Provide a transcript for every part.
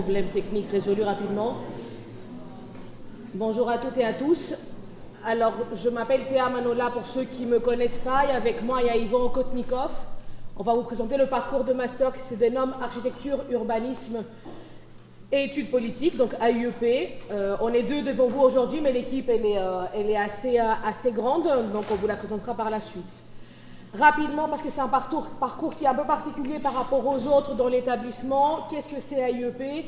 Problème technique résolu rapidement. Bonjour à toutes et à tous. Alors, je m'appelle Théa Manola pour ceux qui ne me connaissent pas. Et avec moi, il y a Yvan Kotnikov. On va vous présenter le parcours de master qui se dénomme Architecture, Urbanisme et Études politiques, donc AUEP. On est deux devant vous aujourd'hui, mais l'équipe, elle est assez grande, donc on vous la présentera par la suite. Rapidement, parce que c'est un parcours qui est un peu particulier par rapport aux autres dans l'établissement. Qu'est-ce que c'est AUEP?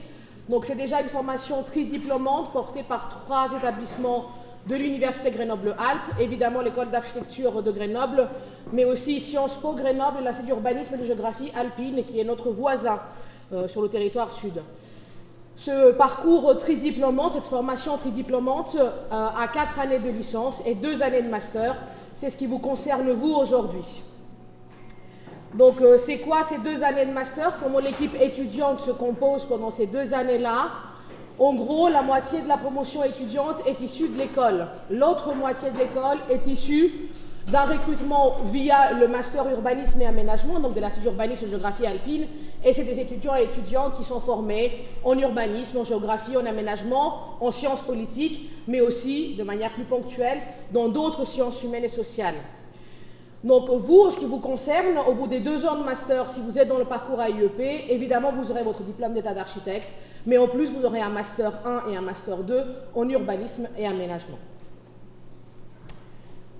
Donc c'est déjà une formation tridiplômante portée par 3 établissements de l'Université Grenoble-Alpes, évidemment l'école d'architecture de Grenoble, mais aussi Sciences Po Grenoble et l'Institut d'urbanisme et de géographie alpine, qui est notre voisin sur le territoire sud. Ce parcours tridiplômant, cette formation tridiplômante, a 4 années de licence et 2 années de master. C'est ce qui vous concerne vous aujourd'hui. Donc c'est quoi ces 2 années de master? Comment l'équipe étudiante se compose pendant ces 2 années-là? En gros, la moitié de la promotion étudiante est issue de l'école. L'autre moitié de l'école est issue d'un recrutement via le master urbanisme et aménagement, donc de l'Institut d'urbanisme et de géographie alpine, et c'est des étudiants et étudiantes qui sont formés en urbanisme, en géographie, en aménagement, en sciences politiques, mais aussi, de manière plus ponctuelle, dans d'autres sciences humaines et sociales. Donc vous, en ce qui vous concerne, au bout des 2 ans de master, si vous êtes dans le parcours AUEP, évidemment vous aurez votre diplôme d'état d'architecte, mais en plus vous aurez un master 1 et un master 2 en urbanisme et aménagement.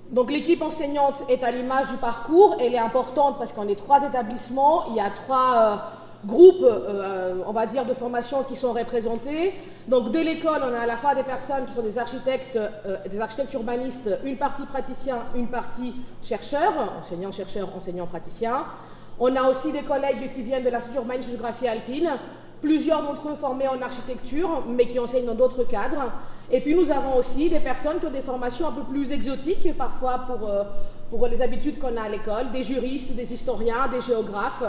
Donc l'équipe enseignante est à l'image du parcours, elle est importante parce qu'on est 3 établissements, il y a 3 groupes, on va dire, de formation qui sont représentés. Donc de l'école, on a à la fois des personnes qui sont des architectes urbanistes, une partie praticiens, une partie chercheurs, enseignants-chercheurs, enseignants-praticiens. On a aussi des collègues qui viennent de l'Institut d'urbanisme et de géographie alpine, plusieurs d'entre eux formés en architecture, mais qui enseignent dans d'autres cadres. Et puis nous avons aussi des personnes qui ont des formations un peu plus exotiques, parfois pour les habitudes qu'on a à l'école, des juristes, des historiens, des géographes,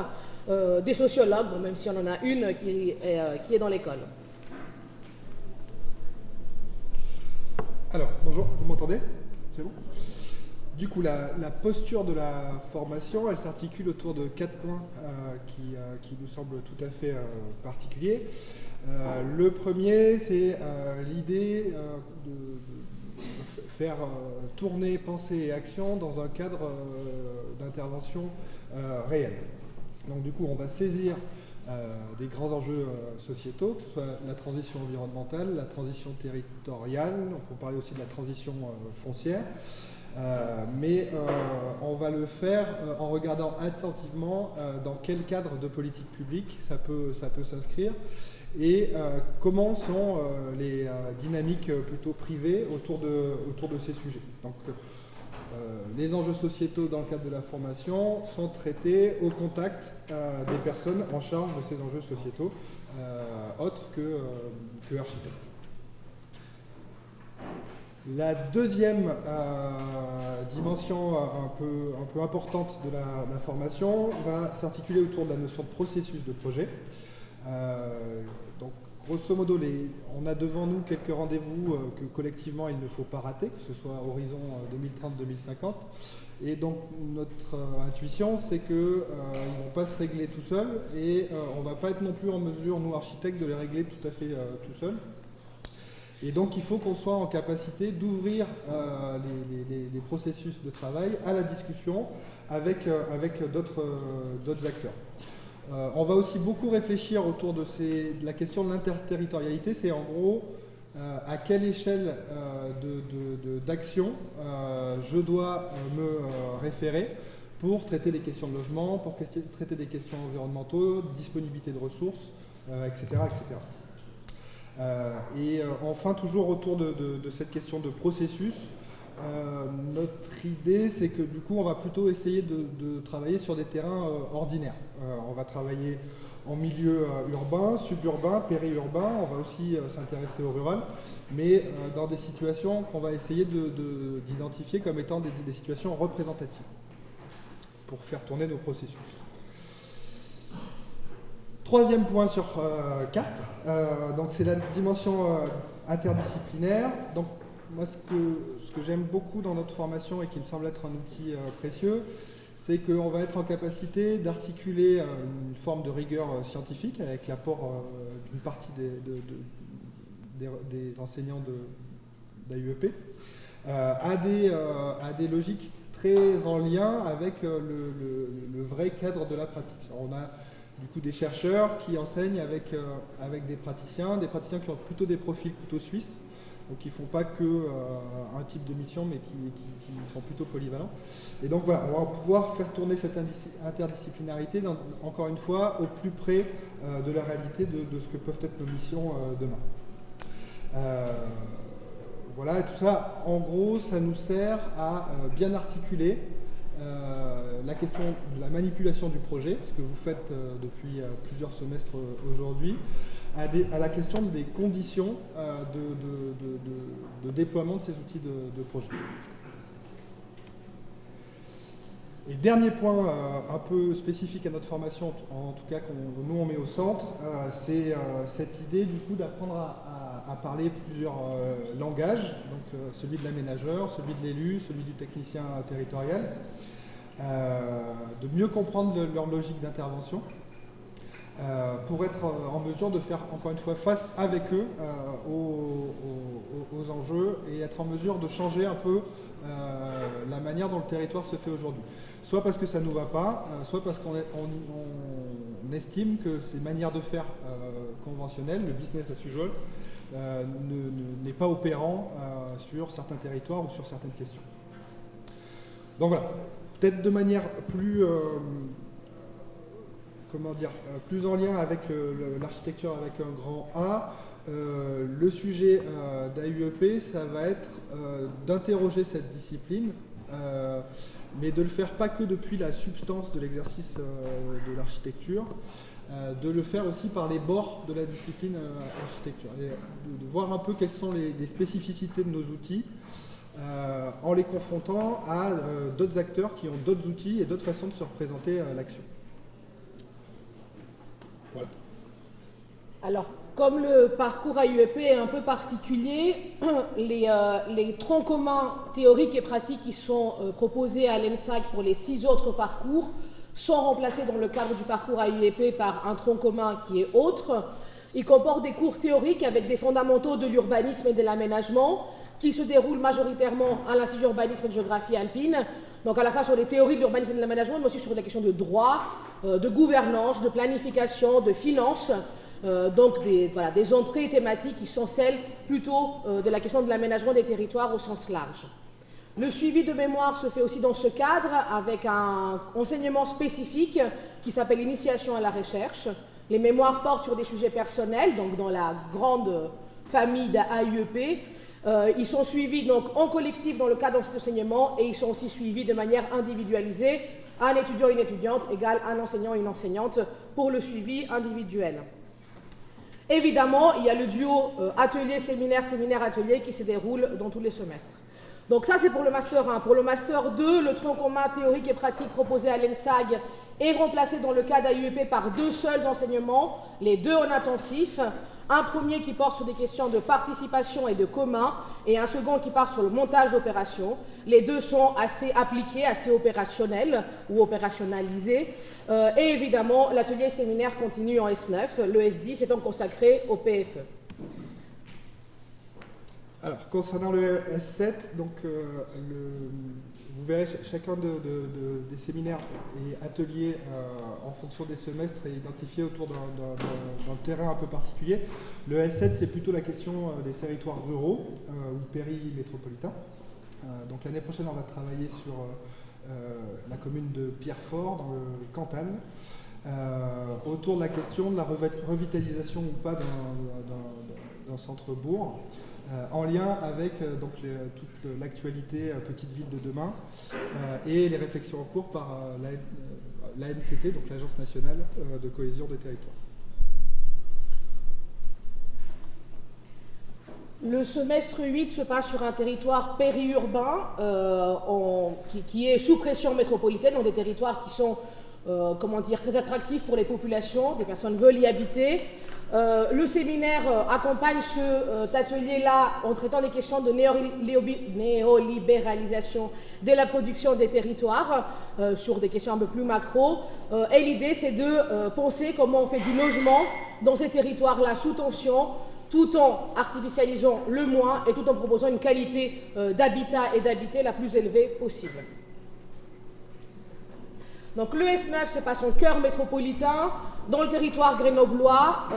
des sociologues, bon, même si on en a une qui est dans l'école. Alors, bonjour, vous m'entendez? C'est bon? Du coup, la posture de la formation, elle s'articule autour de 4 points qui nous semblent tout à fait particuliers. Le premier, c'est l'idée de faire tourner pensée et action dans un cadre d'intervention réel. Donc du coup, on va saisir des grands enjeux sociétaux, que ce soit la transition environnementale, la transition territoriale, on peut parler aussi de la transition foncière, mais on va le faire en regardant attentivement dans quel cadre de politique publique ça peut s'inscrire et comment sont les dynamiques plutôt privées autour de ces sujets. Donc, les enjeux sociétaux dans le cadre de la formation sont traités au contact des personnes en charge de ces enjeux sociétaux, autres que architectes. La deuxième dimension un peu importante de la formation va s'articuler autour de la notion de processus de projet. Donc, grosso modo, on a devant nous quelques rendez-vous que collectivement il ne faut pas rater, que ce soit horizon 2030-2050. Et donc notre intuition, c'est qu'ils ne vont pas se régler tout seuls et on ne va pas être non plus en mesure, nous architectes, de les régler tout à fait tout seuls. Et donc il faut qu'on soit en capacité d'ouvrir les processus de travail à la discussion avec d'autres acteurs. On va aussi beaucoup réfléchir autour de la question de l'interterritorialité, c'est en gros à quelle échelle d'action je dois me référer pour traiter des questions de logement, pour traiter des questions environnementaux, disponibilité de ressources, etc. etc. Et enfin, toujours autour de cette question de processus, notre idée, c'est que du coup, on va plutôt essayer de travailler sur des terrains ordinaires. On va travailler en milieu urbain, suburbain, périurbain, on va aussi s'intéresser au rural, mais dans des situations qu'on va essayer d'identifier comme étant des situations représentatives pour faire tourner nos processus. Troisième point sur 4, donc c'est la dimension interdisciplinaire. Donc, moi, ce que j'aime beaucoup dans notre formation et qui me semble être un outil précieux, c'est qu'on va être en capacité d'articuler une forme de rigueur scientifique avec l'apport d'une partie des enseignants d'AUEP à des logiques très en lien avec le vrai cadre de la pratique. Alors, on a du coup des chercheurs qui enseignent avec des praticiens qui ont plutôt des profils plutôt suisses, donc qui ne font pas que un type de mission, mais qui sont plutôt polyvalents. Et donc voilà, on va pouvoir faire tourner cette interdisciplinarité, encore une fois, au plus près de la réalité de ce que peuvent être nos missions demain. Voilà, et tout ça, en gros, ça nous sert à bien articuler la question de la manipulation du projet, ce que vous faites depuis plusieurs semestres aujourd'hui, à la question des conditions de déploiement de ces outils de projet. Et dernier point un peu spécifique à notre formation, en tout cas nous on met au centre, c'est cette idée du coup d'apprendre à parler plusieurs langages, donc celui de l'aménageur, celui de l'élu, celui du technicien territorial, de mieux comprendre leur logique d'intervention, pour être en mesure de faire encore une fois face avec eux aux enjeux et être en mesure de changer un peu la manière dont le territoire se fait aujourd'hui. Soit parce que ça ne nous va pas, soit parce qu'on estime que ces manières de faire conventionnelles, le business as usual, n'est pas opérant sur certains territoires ou sur certaines questions. Donc voilà, peut-être de manière plus, plus en lien avec l'architecture avec un grand A, le sujet d'AUEP, ça va être d'interroger cette discipline, mais de le faire pas que depuis la substance de l'exercice de l'architecture, de le faire aussi par les bords de la discipline architecture, et de voir un peu quelles sont les spécificités de nos outils, en les confrontant à d'autres acteurs qui ont d'autres outils et d'autres façons de se représenter l'action. Voilà. Alors, comme le parcours AUEP est un peu particulier, les troncs communs théoriques et pratiques qui sont proposés à l'ENSAG pour les 6 autres parcours sont remplacés dans le cadre du parcours AUEP par un tronc commun qui est autre. Il comporte des cours théoriques avec des fondamentaux de l'urbanisme et de l'aménagement qui se déroulent majoritairement à l'Institut d'urbanisme et de géographie alpine, donc à la fois sur les théories de l'urbanisme et de l'aménagement, mais aussi sur les questions de droit, de gouvernance, de planification, de finances, donc des entrées thématiques qui sont celles plutôt de la question de l'aménagement des territoires au sens large. Le suivi de mémoire se fait aussi dans ce cadre avec un enseignement spécifique qui s'appelle Initiation à la recherche. Les mémoires portent sur des sujets personnels, donc dans la grande famille d'AUEP. Ils sont suivis donc en collectif dans le cadre de cet enseignement et ils sont aussi suivis de manière individualisée. Un étudiant et une étudiante égale un enseignant et une enseignante pour le suivi individuel. Évidemment, il y a le duo atelier-séminaire, séminaire-atelier qui se déroule dans tous les semestres. Donc ça, c'est pour le Master 1. Pour le Master 2, le tronc commun théorique et pratique proposé à l'ENSAG est remplacé dans le cas d'AUEP par 2 seuls enseignements, les 2 en intensif. Un premier qui porte sur des questions de participation et de commun, et un second qui part sur le montage d'opérations. Les 2 sont assez appliqués, assez opérationnels ou opérationnalisés. Et évidemment, l'atelier séminaire continue en S9, le S10 étant consacré au PFE. Alors, concernant le S7, donc, vous verrez chacun des séminaires et ateliers en fonction des semestres et identifiés autour d'un terrain un peu particulier. Le S7, c'est plutôt la question des territoires ruraux ou périmétropolitains. Donc l'année prochaine, on va travailler sur la commune de Pierrefort, dans le Cantal, autour de la question de la revitalisation ou pas d'un centre-bourg. En lien avec toute l'actualité Petite Ville de demain et les réflexions en cours par l'ANCT, donc l'Agence nationale de cohésion des territoires. Le semestre 8 se passe sur un territoire périurbain qui est sous pression métropolitaine, dans des territoires qui sont très attractifs pour les populations, des personnes veulent y habiter. Le séminaire accompagne cet atelier-là en traitant des questions de néolibéralisation de la production des territoires sur des questions un peu plus macro. Et l'idée, c'est de penser comment on fait du logement dans ces territoires-là sous tension, tout en artificialisant le moins et tout en proposant une qualité d'habitat et d'habiter la plus élevée possible. Donc l'ES9, c'est pas son cœur métropolitain. Dans le territoire grenoblois,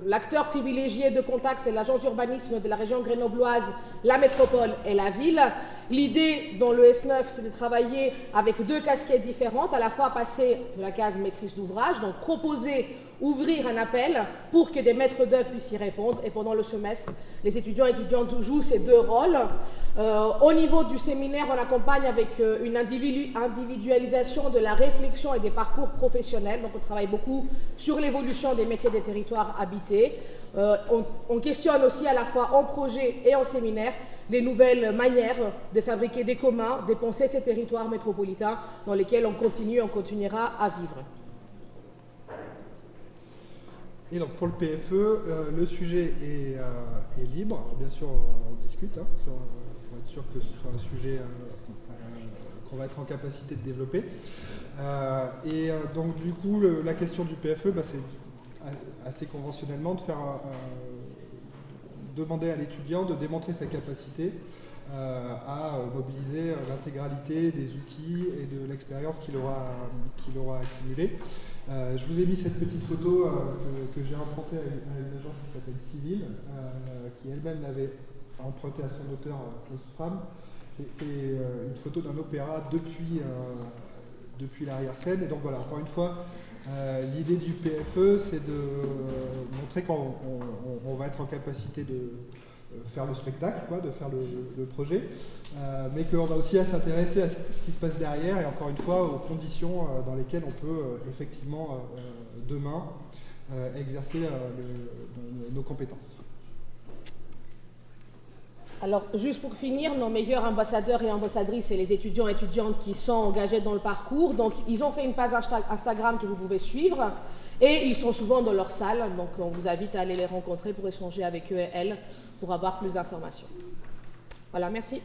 l'acteur privilégié de contact, c'est l'agence d'urbanisme de la région grenobloise, la métropole et la ville. L'idée dans l'ES9, c'est de travailler avec deux casquettes différentes, à la fois passer de la case maîtrise d'ouvrage, donc proposer, ouvrir un appel pour que des maîtres d'œuvre puissent y répondre. Et pendant le semestre, les étudiants et étudiantes jouent ces deux rôles. Au niveau du séminaire, on accompagne avec une individualisation de la réflexion et des parcours professionnels. Donc on travaille beaucoup sur l'évolution des métiers des territoires habités. On questionne aussi à la fois en projet et en séminaire les nouvelles manières de fabriquer des communs, de penser ces territoires métropolitains dans lesquels on continuera à vivre. Et donc pour le PFE, le sujet est libre. Alors, bien sûr, on discute pour être sûr que ce soit un sujet qu'on va être en capacité de développer. Donc du coup, la question du PFE, c'est assez conventionnellement de faire demander à l'étudiant de démontrer sa capacité à mobiliser l'intégralité des outils et de l'expérience qu'il aura accumulée. Je vous ai mis cette petite photo que j'ai empruntée à une agence qui s'appelle Civil, qui elle-même l'avait empruntée à son auteur Ostram. C'est une photo d'un opéra depuis l'arrière-scène. Et donc voilà, encore une fois, l'idée du PFE, c'est de montrer qu'on va être en capacité de faire le spectacle, de faire le projet, mais qu'on va aussi à s'intéresser à ce qui se passe derrière et encore une fois aux conditions dans lesquelles on peut effectivement demain exercer nos compétences. Alors, juste pour finir, nos meilleurs ambassadeurs et ambassadrices, c'est les étudiants et étudiantes qui sont engagés dans le parcours. Donc, ils ont fait une page Instagram que vous pouvez suivre et ils sont souvent dans leur salle. Donc, on vous invite à aller les rencontrer pour échanger avec eux et elles pour avoir plus d'informations. Voilà, merci.